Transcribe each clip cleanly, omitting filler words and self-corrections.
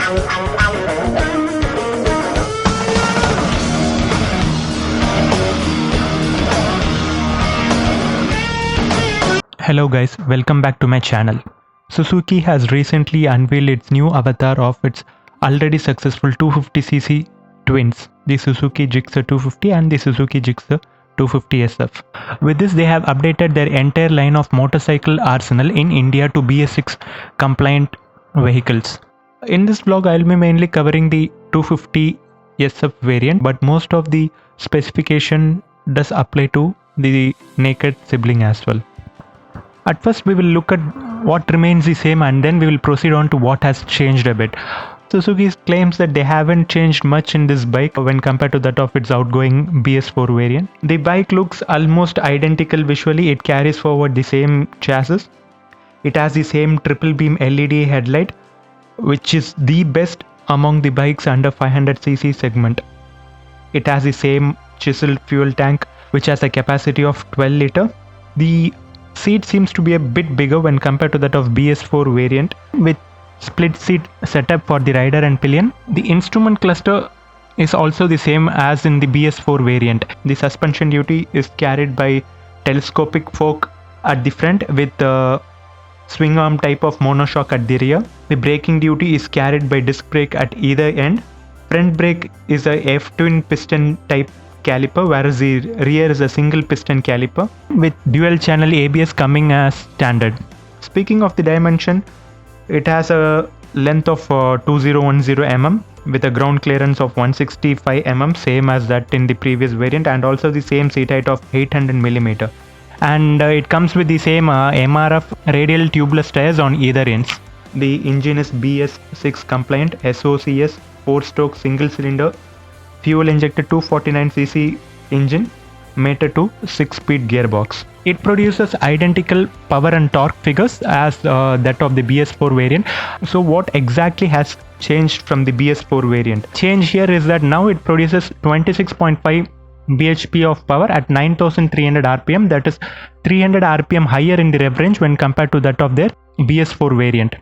Hello guys, welcome back to my channel. Suzuki has recently unveiled its new avatar of its already successful 250cc twins, the Suzuki Gixxer 250 and the Suzuki Gixxer 250SF. With this, they have updated their entire line of motorcycle arsenal in India to BS6 compliant vehicles. In this vlog, I'll be mainly covering the 250SF variant, but most of the specification does apply to the naked sibling as well. At first, we will look at what remains the same and then we will proceed on to what has changed a bit. Suzuki claims that they haven't changed much in this bike when compared to that of its outgoing BS4 variant. The bike looks almost identical visually. It carries forward the same chassis. It has the same triple beam LED headlight, which is the best among the bikes under 500cc segment. It has the same chiseled fuel tank, which has a capacity of 12 liter. The seat seems to be a bit bigger when compared to that of BS4 variant, with split seat setup for the rider and pillion. The instrument cluster is also the same as in the BS4 variant. The suspension duty is carried by telescopic fork at the front with the swing arm type of monoshock at the rear. The braking duty is carried by disc brake at either end. Front brake is a F-twin piston type caliper, whereas the rear is a single piston caliper with dual channel ABS coming as standard. Speaking of the dimension, it has a length of 2010 mm with a ground clearance of 165 mm, same as that in the previous variant, and also the same seat height of 800 mm. And it comes with the same MRF radial tubeless tires on either ends. The engine is BS6 compliant, SOCS 4-stroke single cylinder fuel injected 249cc engine mated to 6-speed gearbox. It produces identical power and torque figures as that of the BS4 variant. So what exactly has changed from the BS4 variant? Change here is that now it produces 26.5 bhp of power at 9300 rpm, that is 300 rpm higher in the rev range when compared to that of their BS4 variant.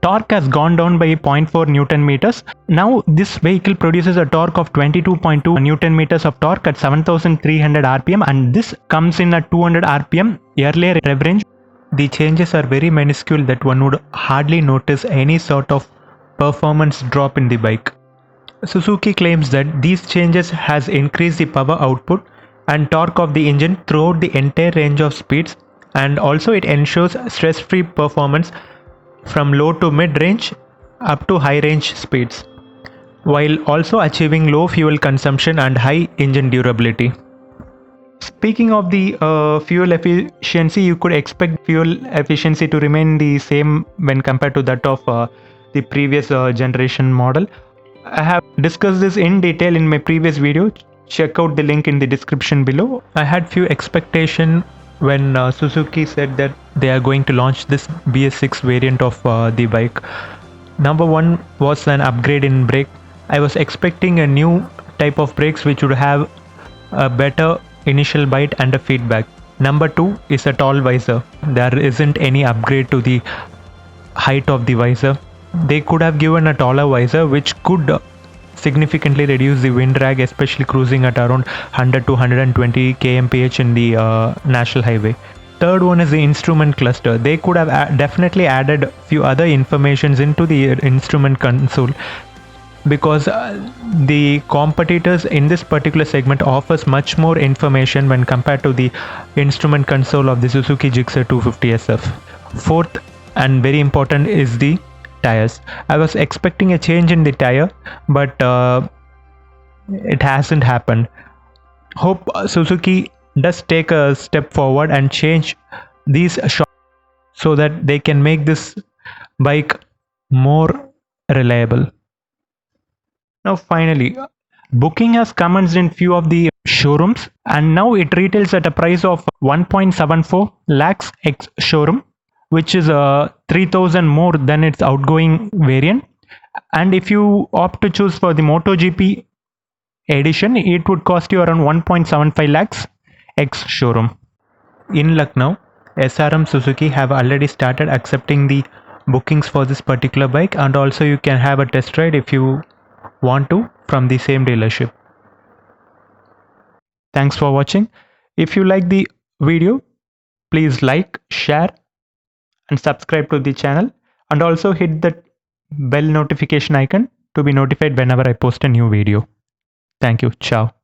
Torque has gone down by 0.4 Newton meters. Now this vehicle produces a torque of 22.2 Newton meters of torque at 7300 rpm, and this comes in at 200 rpm earlier rev range. The changes are very minuscule that one would hardly notice any sort of performance drop in the bike. Suzuki claims that these changes has increased the power output and torque of the engine throughout the entire range of speeds, and also it ensures stress-free performance from low to mid-range up to high-range speeds, while also achieving low fuel consumption and high engine durability. Speaking of the fuel efficiency, you could expect fuel efficiency to remain the same when compared to that of the previous generation model. I have discussed this in detail in my previous video. Check out the link in the description below. I had few expectation when Suzuki said that they are going to launch this BS6 variant of the bike. Number one was an upgrade in brake. I was expecting a new type of brakes which would have a better initial bite and a feedback. Number two is a tall visor. There isn't any upgrade to the height of the visor. They could have given a taller visor which could significantly reduce the wind drag, especially cruising at around 100 to 120 kmph in the national highway. Third one is the instrument cluster. They could have definitely added few other informations into the instrument console, because the competitors in this particular segment offers much more information when compared to the instrument console of the Suzuki Gixxer 250SF. Fourth and very important is the tires. I was expecting a change in the tire, but it hasn't happened. Hope Suzuki does take a step forward and change these shocks so that they can make this bike more reliable. Now finally, booking has commenced in few of the showrooms, and now it retails at a price of 1.74 lakhs ex showroom, which is 3,000 more than its outgoing variant. And if you opt to choose for the MotoGP edition, it would cost you around 1.75 lakhs ex showroom. In Lucknow, SRM Suzuki have already started accepting the bookings for this particular bike, and also you can have a test ride if you want to from the same dealership. Thanks for watching. If you like the video, please like, share and subscribe to the channel, and also hit the bell notification icon to be notified whenever I post a new video. Thank you. Ciao.